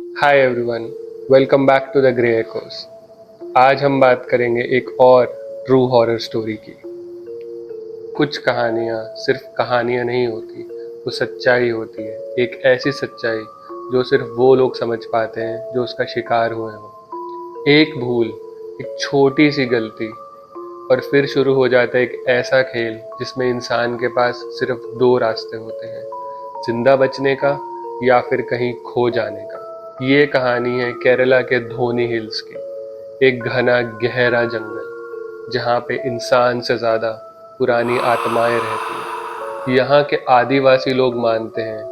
Hi everyone, welcome back to the Grey Echoes. आज हम बात करेंगे एक और ट्रू हॉरर स्टोरी की। कुछ कहानियाँ सिर्फ कहानियाँ नहीं होती, वो सच्चाई होती है। एक ऐसी सच्चाई जो सिर्फ वो लोग समझ पाते हैं जो उसका शिकार हुए हों। एक भूल, एक छोटी सी गलती और फिर शुरू हो जाता है एक ऐसा खेल जिसमें इंसान के पास सिर्फ दो रास्ते होते हैं, जिंदा बचने का या फिर कहीं खो जाने का। ये कहानी है केरला के धोनी हिल्स की। एक घना गहरा जंगल जहाँ पे इंसान से ज्यादा पुरानी आत्माएं रहती हैं। यहाँ के आदिवासी लोग मानते हैं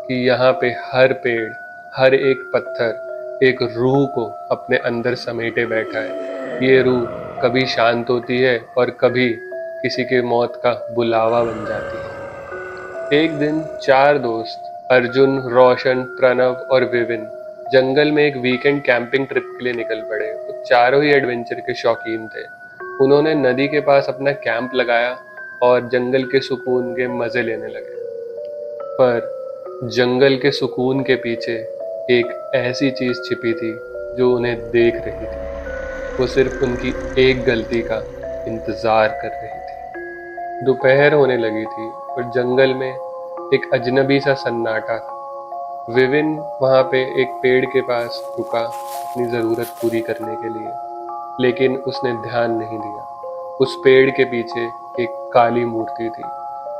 कि यहाँ पे हर पेड़, हर एक पत्थर एक रूह को अपने अंदर समेटे बैठा है। ये रूह कभी शांत होती है और कभी किसी के मौत का बुलावा बन जाती है। एक दिन चार दोस्त अर्जुन, रोशन, प्रणव और विविन जंगल में एक वीकेंड कैंपिंग ट्रिप के लिए निकल पड़े। वो चारों ही एडवेंचर के शौकीन थे। उन्होंने नदी के पास अपना कैंप लगाया और जंगल के सुकून के मजे लेने लगे। पर जंगल के सुकून के पीछे एक ऐसी चीज छिपी थी जो उन्हें देख रही थी। वो सिर्फ उनकी एक गलती का इंतजार कर रही थी। दोपहर होने लगी थी और जंगल में एक अजनबी सा सन्नाटा था। विविन वहां पे एक पेड़ के पास रुका अपनी जरूरत पूरी करने के लिए, लेकिन उसने ध्यान नहीं दिया। उस पेड़ के पीछे एक काली मूर्ति थी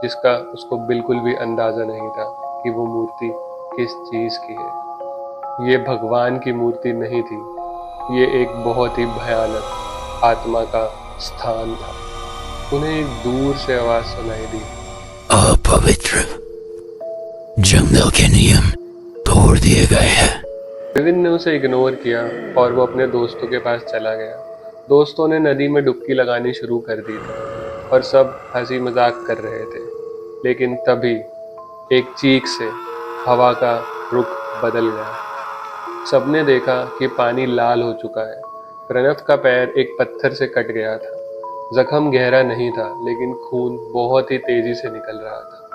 जिसका उसको बिल्कुल भी अंदाजा नहीं था कि वो मूर्ति किस चीज की है। ये भगवान की मूर्ति नहीं थी, ये एक बहुत ही भयानक आत्मा का स्थान था। उन्हें एक दूर से आवाज सुनाई दी, अपवित्र जंगल के नियम तोड़ दिए गए हैं। विविन ने उसे इग्नोर किया और वो अपने दोस्तों के पास चला गया। दोस्तों ने नदी में डुबकी लगानी शुरू कर दी थी और सब हंसी मजाक कर रहे थे। लेकिन तभी एक चीख से हवा का रुख बदल गया। सबने देखा कि पानी लाल हो चुका है। प्रणव का पैर एक पत्थर से कट गया था। जख्म गहरा नहीं था, लेकिन खून बहुत ही तेजी से निकल रहा था।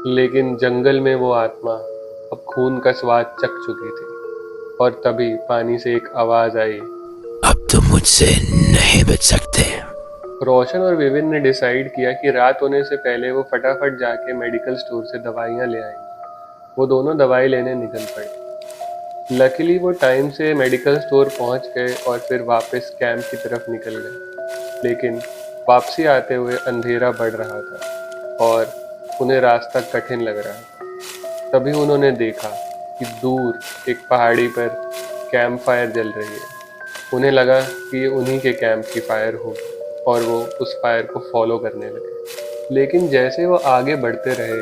लेकिन जंगल में वो आत्मा अब खून का स्वाद चख चुकी थी। और तभी पानी से एक आवाज आई, अब तुम मुझसे नहीं बच सकते। रोशन और विविन ने डिसाइड किया कि रात होने से पहले वो फटाफट जाके मेडिकल स्टोर से दवाइयाँ ले आएंगे। वो दोनों दवाई लेने निकल पड़े। लकीली वो टाइम से मेडिकल स्टोर पहुंच गए और फिर वापस कैंप की तरफ निकल गए। लेकिन वापसी आते हुए अंधेरा बढ़ रहा था और उन्हें रास्ता कठिन लग रहा था। तभी उन्होंने देखा कि दूर एक पहाड़ी पर कैंप फायर जल रही है। उन्हें लगा कि ये उन्हीं के कैंप की फायर होगी और वो उस फायर को फॉलो करने लगे। लेकिन जैसे वो आगे बढ़ते रहे,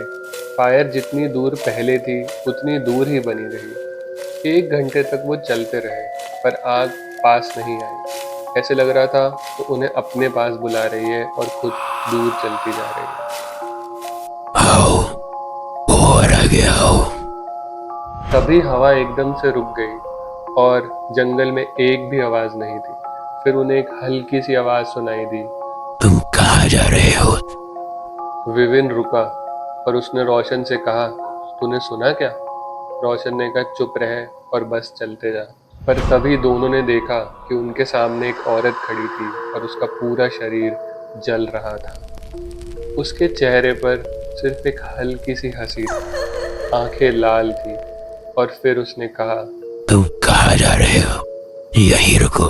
फायर जितनी दूर पहले थी उतनी दूर ही बनी रही। 1 घंटे तक वो चलते रहे पर आग पास नहीं आई। ऐसे लग रहा था तो उन्हें अपने पास बुला रही है और खुद दूर चलती जा रही है। आओ और आगे आओ। तभी हवा एकदम से रुक गई और जंगल में एक भी आवाज नहीं थी। फिर उन्हें एक हल्की सी आवाज सुनाई दी, तुम कहाँ जा रहे हो? विविन रुका और उसने रोशन से कहा, तूने सुना क्या? रोशन ने कहा, चुप रहे और बस चलते जा। पर तभी दोनों ने देखा कि उनके सामने एक औरत खड़ी थी और उसका पूरा शरीर जल रहा था। उसके चेहरे पर सिर्फ एक हल्की सी हंसी थी, आंखें लाल थी। और फिर उसने कहा, तुम कहाँ जा रहे हो? यहीं रुको।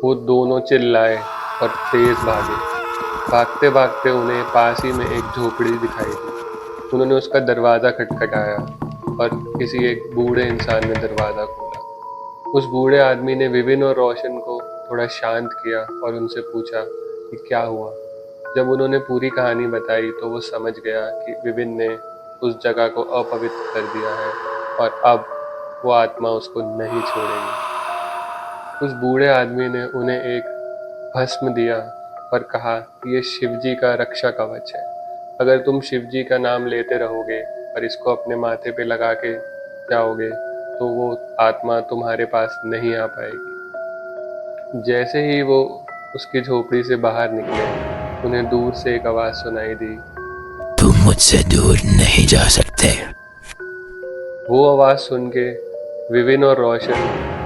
वो दोनों चिल्लाए और तेज भागे। भागते भागते उन्हें पास ही में एक झोपड़ी दिखाई दी। उन्होंने उसका दरवाज़ा खटखटाया और किसी एक बूढ़े इंसान ने दरवाज़ा खोला। उस बूढ़े आदमी ने विविन और रोशन को थोड़ा शांत किया और उनसे पूछा कि क्या हुआ। जब उन्होंने पूरी कहानी बताई तो वो समझ गया कि विविन ने उस जगह को अपवित्र कर दिया है और अब वो आत्मा उसको नहीं छोड़ेगी। उस बूढ़े आदमी ने उन्हें एक भस्म दिया और कहा कि ये शिव जी का रक्षा कवच है। अगर तुम शिव जी का नाम लेते रहोगे और इसको अपने माथे पे लगा के जाओगे तो वो आत्मा तुम्हारे पास नहीं आ पाएगी। जैसे ही वो उसकी झोपड़ी से बाहर निकले, उन्हें दूर से एक आवाज सुनाई दी, तुम मुझसे दूर नहीं जा सकते। वो आवाज सुन के विविन और रोशन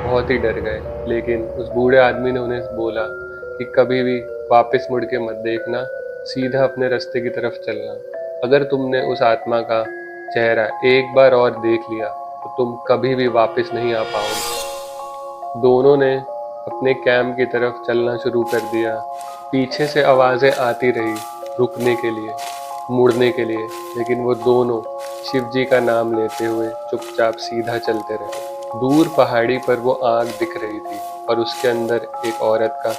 बहुत ही डर गए, लेकिन उस बूढ़े आदमी ने उन्हें बोला कि कभी भी वापस मुड़ के मत देखना, सीधा अपने रास्ते की तरफ चलना। अगर तुमने उस आत्मा का चेहरा एक बार और देख लिया तो तुम कभी भी वापस नहीं आ पाओगे। दोनों ने अपने कैंप की तरफ चलना शुरू कर दिया। पीछे से आवाज़ें आती रही रुकने के लिए, मुड़ने के लिए, लेकिन वो दोनों शिव जी का नाम लेते हुए चुपचाप सीधा चलते रहे। दूर पहाड़ी पर वो आग दिख रही थी और उसके अंदर एक औरत का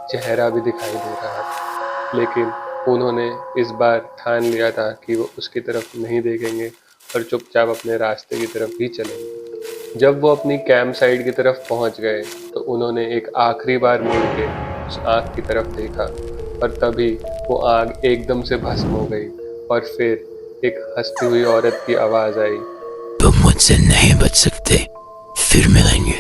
चेहरा भी दिखाई दे रहा था, लेकिन उन्होंने इस बार ठान लिया था कि वो उसकी तरफ नहीं देखेंगे और चुपचाप अपने रास्ते की तरफ ही चलेंगे। जब वो अपनी कैंप साइट की तरफ पहुंच गए तो उन्होंने एक आखिरी बार मुड़ के उस आग की तरफ देखा और तभी वो आग एकदम से भस्म हो गई और फिर एक हंसती हुई औरत की आवाज़ आई, तुम मुझसे नहीं बच सकते, फिर मिलेंगे।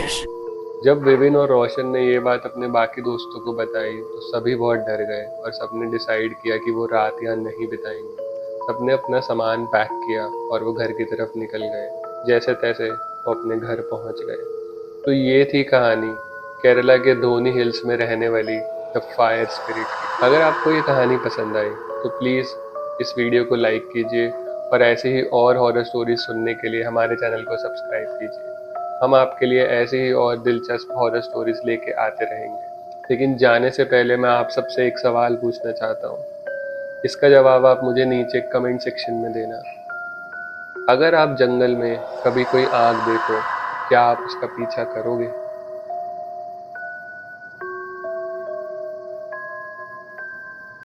जब विविन और रोशन ने ये बात अपने बाकी दोस्तों को बताई तो सभी बहुत डर गए और सबने डिसाइड किया कि वो रात यहाँ नहीं बिताएंगे। सबने अपना सामान पैक किया और वो घर की तरफ निकल गए। जैसे तैसे वो अपने घर पहुंच गए। तो ये थी कहानी केरला के धोनी हिल्स में रहने वाली द फायर स्पिरिट की। अगर आपको ये कहानी पसंद आई तो प्लीज़ इस वीडियो को लाइक कीजिए और ऐसे ही और हॉरर स्टोरीज सुनने के लिए हमारे चैनल को सब्सक्राइब कीजिए। हम आपके लिए ऐसे ही और दिलचस्प हॉरर स्टोरीज लेके आते रहेंगे। लेकिन जाने से पहले मैं आप सबसे एक सवाल पूछना चाहता हूँ। इसका जवाब आप मुझे नीचे कमेंट सेक्शन में देना। अगर आप जंगल में कभी कोई आग देखो, क्या आप उसका पीछा करोगे?